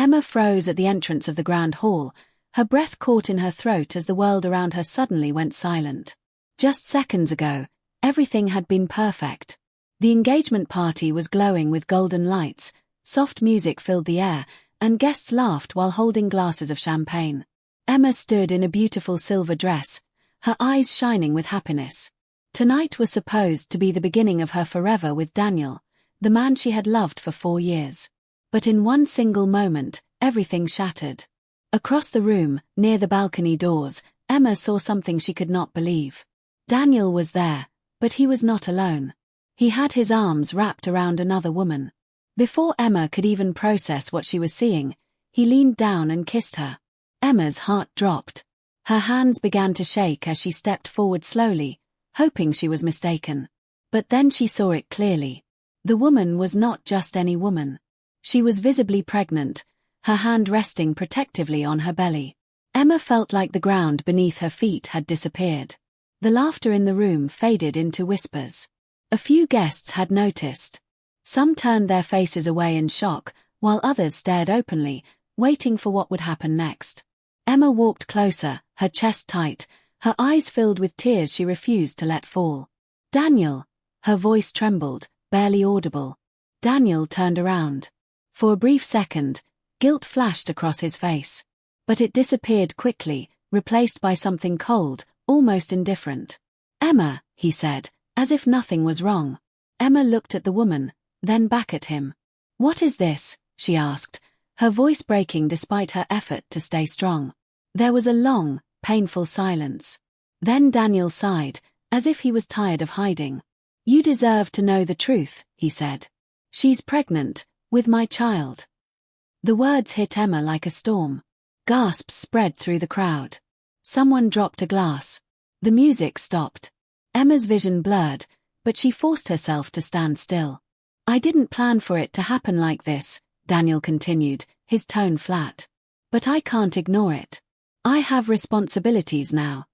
Emma froze at the entrance of the grand hall, her breath caught in her throat as the world around her suddenly went silent. Just seconds ago, everything had been perfect. The engagement party was glowing with golden lights, soft music filled the air, and guests laughed while holding glasses of champagne. Emma stood in a beautiful silver dress, her eyes shining with happiness. Tonight was supposed to be the beginning of her forever with Daniel, the man she had loved for 4 years. But in one single moment, everything shattered. Across the room, near the balcony doors, Emma saw something she could not believe. Daniel was there, but he was not alone. He had his arms wrapped around another woman. Before Emma could even process what she was seeing, he leaned down and kissed her. Emma's heart dropped. Her hands began to shake as she stepped forward slowly, hoping she was mistaken. But then she saw it clearly. The woman was not just any woman. She was visibly pregnant, her hand resting protectively on her belly. Emma felt like the ground beneath her feet had disappeared. The laughter in the room faded into whispers. A few guests had noticed. Some turned their faces away in shock, while others stared openly, waiting for what would happen next. Emma walked closer, her chest tight, her eyes filled with tears she refused to let fall. "Daniel!" Her voice trembled, barely audible. Daniel turned around. For a brief second, guilt flashed across his face. But it disappeared quickly, replaced by something cold, almost indifferent. "Emma," he said, as if nothing was wrong. Emma looked at the woman, then back at him. "What is this?" she asked, her voice breaking despite her effort to stay strong. There was a long, painful silence. Then Daniel sighed, as if he was tired of hiding. "You deserve to know the truth," he said. "She's pregnant, with my child." The words hit Emma like a storm. Gasps spread through the crowd. Someone dropped a glass. The music stopped. Emma's vision blurred, but she forced herself to stand still. "I didn't plan for it to happen like this," Daniel continued, his tone flat. "But I can't ignore it. I have responsibilities now."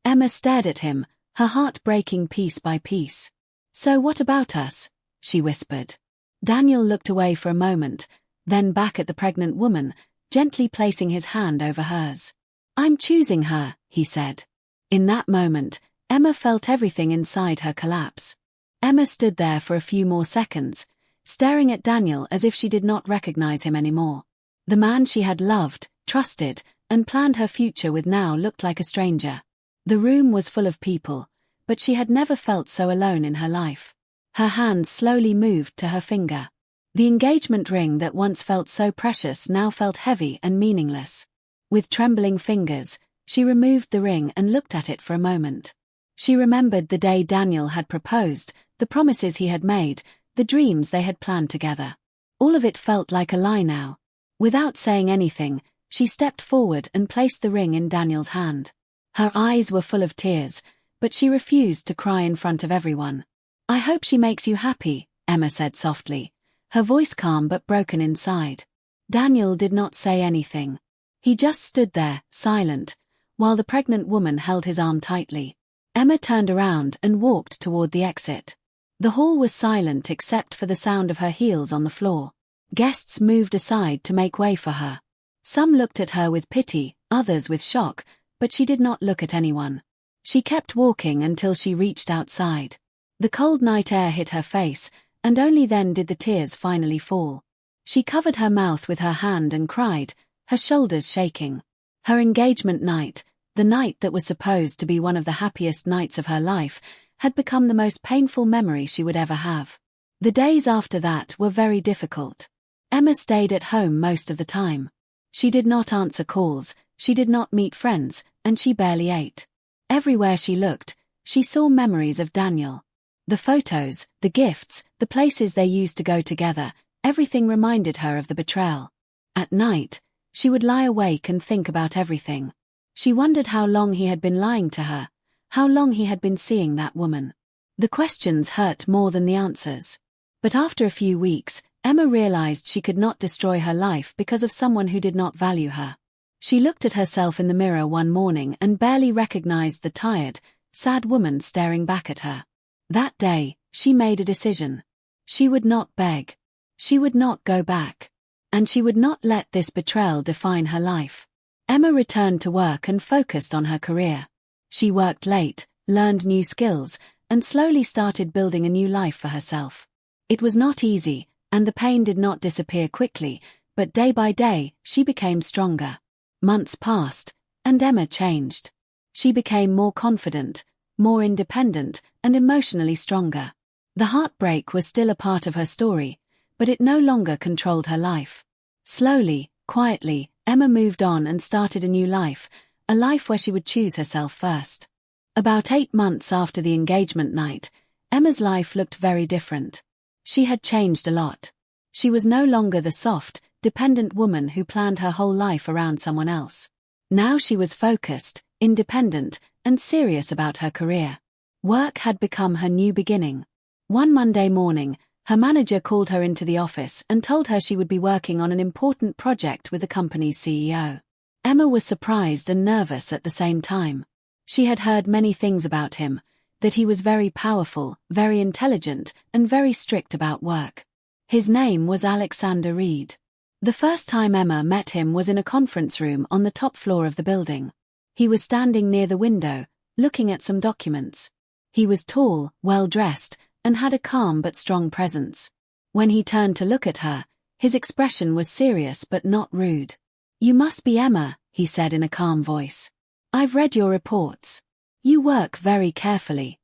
Emma stared at him, her heart breaking piece by piece. "So what about us?" she whispered. Daniel looked away for a moment, then back at the pregnant woman, gently placing his hand over hers. "I'm choosing her," he said. In that moment, Emma felt everything inside her collapse. Emma stood there for a few more seconds, staring at Daniel as if she did not recognize him anymore. The man she had loved, trusted, and planned her future with now looked like a stranger. The room was full of people, but she had never felt so alone in her life. Her hand slowly moved to her finger. The engagement ring that once felt so precious now felt heavy and meaningless. With trembling fingers, she removed the ring and looked at it for a moment. She remembered the day Daniel had proposed, the promises he had made, the dreams they had planned together. All of it felt like a lie now. Without saying anything, she stepped forward and placed the ring in Daniel's hand. Her eyes were full of tears, but she refused to cry in front of everyone. "I hope she makes you happy," Emma said softly, her voice calm but broken inside. Daniel did not say anything. He just stood there, silent, while the pregnant woman held his arm tightly. Emma turned around and walked toward the exit. The hall was silent except for the sound of her heels on the floor. Guests moved aside to make way for her. Some looked at her with pity, others with shock, but she did not look at anyone. She kept walking until she reached outside. The cold night air hit her face, and only then did the tears finally fall. She covered her mouth with her hand and cried, her shoulders shaking. Her engagement night, the night that was supposed to be one of the happiest nights of her life, had become the most painful memory she would ever have. The days after that were very difficult. Emma stayed at home most of the time. She did not answer calls, she did not meet friends, and she barely ate. Everywhere she looked, she saw memories of Daniel. The photos, the gifts, the places they used to go together, everything reminded her of the betrayal. At night, she would lie awake and think about everything. She wondered how long he had been lying to her, how long he had been seeing that woman. The questions hurt more than the answers. But after a few weeks, Emma realized she could not destroy her life because of someone who did not value her. She looked at herself in the mirror one morning and barely recognized the tired, sad woman staring back at her. That day, she made a decision. She would not beg. She would not go back. And she would not let this betrayal define her life. Emma returned to work and focused on her career. She worked late, learned new skills, and slowly started building a new life for herself. It was not easy, and the pain did not disappear quickly, but day by day, she became stronger. Months passed, and Emma changed. She became more confident, more independent, and emotionally stronger. The heartbreak was still a part of her story, but it no longer controlled her life. Slowly, quietly, Emma moved on and started a new life, a life where she would choose herself first. About 8 months after the engagement night, Emma's life looked very different. She had changed a lot. She was no longer the soft, dependent woman who planned her whole life around someone else. Now she was focused, independent, and serious about her career. Work had become her new beginning. One Monday morning, her manager called her into the office and told her she would be working on an important project with the company's CEO. Emma was surprised and nervous at the same time. She had heard many things about him, that he was very powerful, very intelligent, and very strict about work. His name was Alexander Reed. The first time Emma met him was in a conference room on the top floor of the building. He was standing near the window, looking at some documents. He was tall, well-dressed, and had a calm but strong presence. When he turned to look at her, his expression was serious but not rude. "You must be Emma," he said in a calm voice. "I've read your reports. You work very carefully."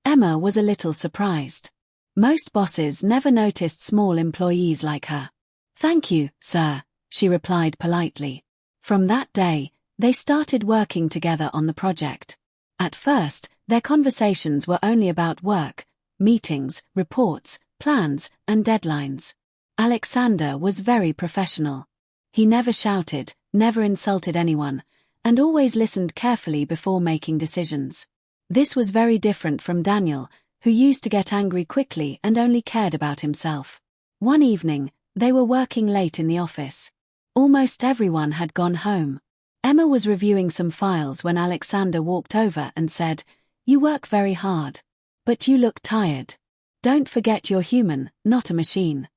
Emma was a little surprised. Most bosses never noticed small employees like her. "Thank you, sir," she replied politely. From that day, they started working together on the project. At first, their conversations were only about work, meetings, reports, plans, and deadlines. Alexander was very professional. He never shouted, never insulted anyone, and always listened carefully before making decisions. This was very different from Daniel, who used to get angry quickly and only cared about himself. One evening, they were working late in the office. Almost everyone had gone home. Emma was reviewing some files when Alexander walked over and said, "You work very hard. But you look tired. Don't forget you're human, not a machine."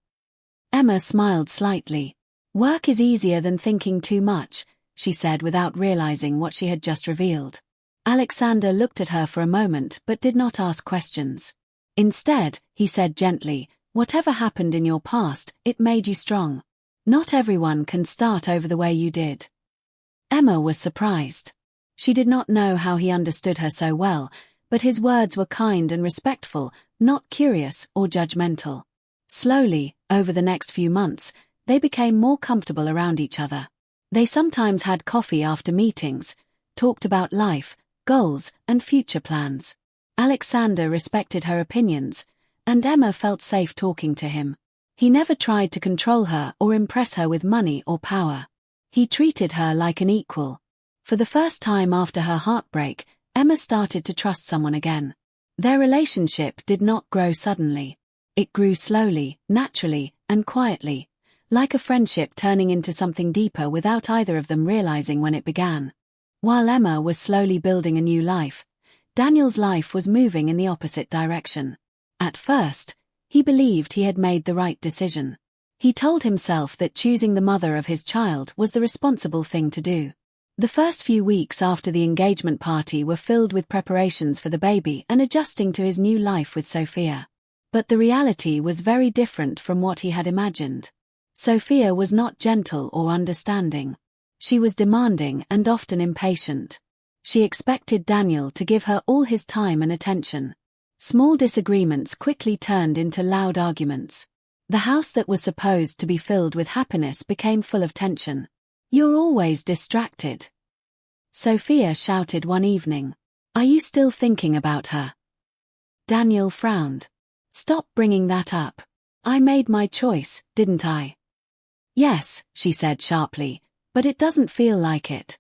Emma smiled slightly. "Work is easier than thinking too much," she said without realizing what she had just revealed. Alexander looked at her for a moment but did not ask questions. Instead, he said gently, "Whatever happened in your past, it made you strong. Not everyone can start over the way you did." Emma was surprised. She did not know how he understood her so well, but his words were kind and respectful, not curious or judgmental. Slowly, over the next few months, they became more comfortable around each other. They sometimes had coffee after meetings, talked about life, goals, and future plans. Alexander respected her opinions, and Emma felt safe talking to him. He never tried to control her or impress her with money or power. He treated her like an equal. For the first time after her heartbreak, Emma started to trust someone again. Their relationship did not grow suddenly. It grew slowly, naturally, and quietly, like a friendship turning into something deeper without either of them realizing when it began. While Emma was slowly building a new life, Daniel's life was moving in the opposite direction. At first, he believed he had made the right decision. He told himself that choosing the mother of his child was the responsible thing to do. The first few weeks after the engagement party were filled with preparations for the baby and adjusting to his new life with Sophia. But the reality was very different from what he had imagined. Sophia was not gentle or understanding. She was demanding and often impatient. She expected Daniel to give her all his time and attention. Small disagreements quickly turned into loud arguments. The house that was supposed to be filled with happiness became full of tension. "You're always distracted," Sophia shouted one evening. "Are you still thinking about her?" Daniel frowned. "Stop bringing that up. I made my choice, didn't I?" "Yes," she said sharply, "but it doesn't feel like it."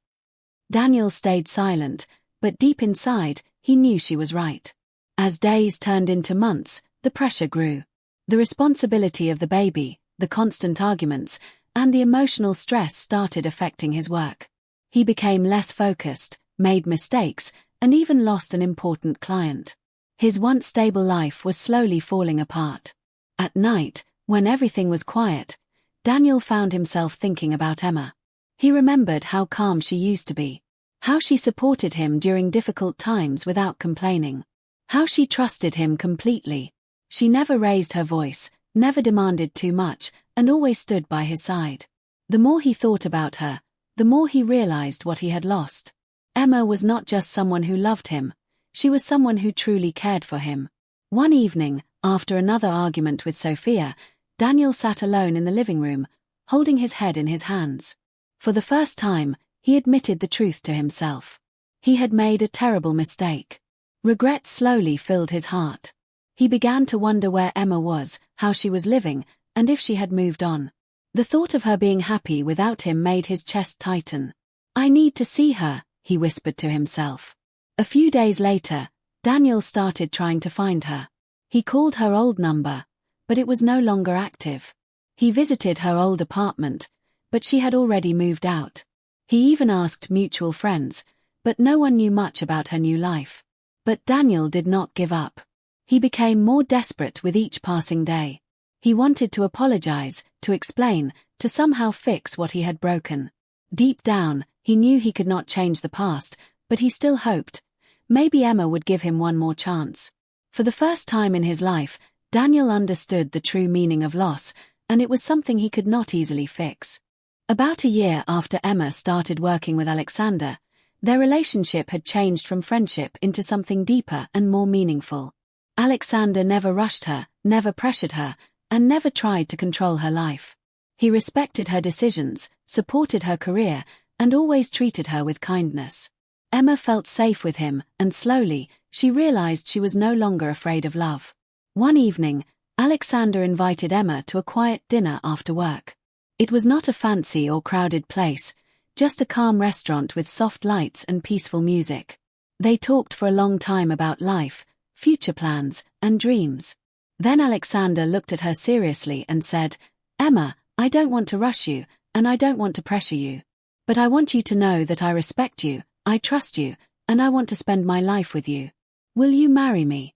Daniel stayed silent, but deep inside, he knew she was right. As days turned into months, the pressure grew. The responsibility of the baby, the constant arguments, and the emotional stress started affecting his work. He became less focused, made mistakes, and even lost an important client. His once stable life was slowly falling apart. At night, when everything was quiet, Daniel found himself thinking about Emma. He remembered how calm she used to be. How she supported him during difficult times without complaining. How she trusted him completely. She never raised her voice, never demanded too much, and always stood by his side. The more he thought about her, the more he realized what he had lost. Emma was not just someone who loved him, she was someone who truly cared for him. One evening, after another argument with Sophia, Daniel sat alone in the living room, holding his head in his hands. For the first time, he admitted the truth to himself. He had made a terrible mistake. Regret slowly filled his heart. He began to wonder where Emma was, how she was living, and if she had moved on. The thought of her being happy without him made his chest tighten. "I need to see her," he whispered to himself. A few days later, Daniel started trying to find her. He called her old number, but it was no longer active. He visited her old apartment, but she had already moved out. He even asked mutual friends, but no one knew much about her new life. But Daniel did not give up. He became more desperate with each passing day. He wanted to apologize, to explain, to somehow fix what he had broken. Deep down, he knew he could not change the past, but he still hoped. Maybe Emma would give him one more chance. For the first time in his life, Daniel understood the true meaning of loss, and it was something he could not easily fix. About a year after Emma started working with Alexander, their relationship had changed from friendship into something deeper and more meaningful. Alexander never rushed her, never pressured her, and never tried to control her life. He respected her decisions, supported her career, and always treated her with kindness. Emma felt safe with him, and slowly, she realized she was no longer afraid of love. One evening, Alexander invited Emma to a quiet dinner after work. It was not a fancy or crowded place, just a calm restaurant with soft lights and peaceful music. They talked for a long time about life, future plans, and dreams. Then Alexander looked at her seriously and said, "Emma, I don't want to rush you, and I don't want to pressure you. But I want you to know that I respect you, I trust you, and I want to spend my life with you. Will you marry me?"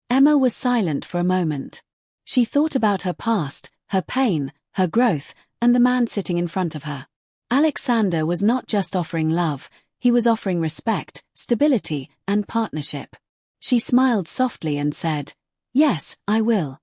Emma was silent for a moment. She thought about her past, her pain, her growth, and the man sitting in front of her. Alexander was not just offering love, he was offering respect, stability, and partnership. She smiled softly and said, "Yes, I will."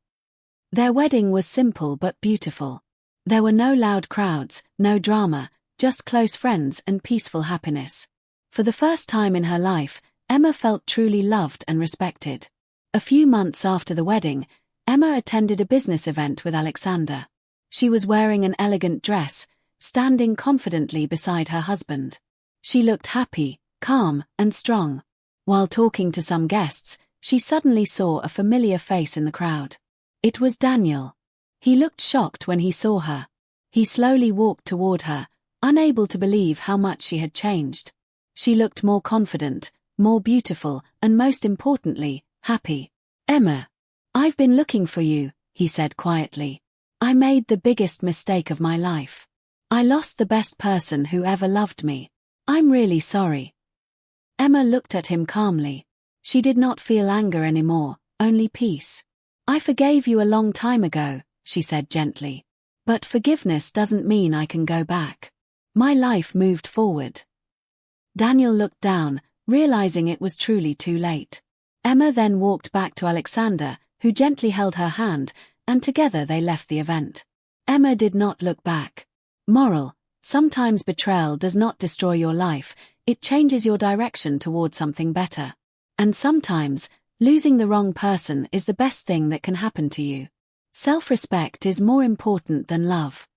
Their wedding was simple but beautiful. There were no loud crowds, no drama, just close friends and peaceful happiness. For the first time in her life, Emma felt truly loved and respected. A few months after the wedding, Emma attended a business event with Alexander. She was wearing an elegant dress, standing confidently beside her husband. She looked happy, calm, and strong. While talking to some guests, she suddenly saw a familiar face in the crowd. It was Daniel. He looked shocked when he saw her. He slowly walked toward her, unable to believe how much she had changed. She looked more confident, more beautiful, and most importantly, happy. "Emma, I've been looking for you," he said quietly. "I made the biggest mistake of my life. I lost the best person who ever loved me. I'm really sorry." Emma looked at him calmly. She did not feel anger anymore, only peace. "I forgave you a long time ago," she said gently. "But forgiveness doesn't mean I can go back. My life moved forward." Daniel looked down, realizing it was truly too late. Emma then walked back to Alexander, who gently held her hand, and together they left the event. Emma did not look back. Moral: sometimes betrayal does not destroy your life, it changes your direction toward something better. And sometimes, losing the wrong person is the best thing that can happen to you. Self-respect is more important than love.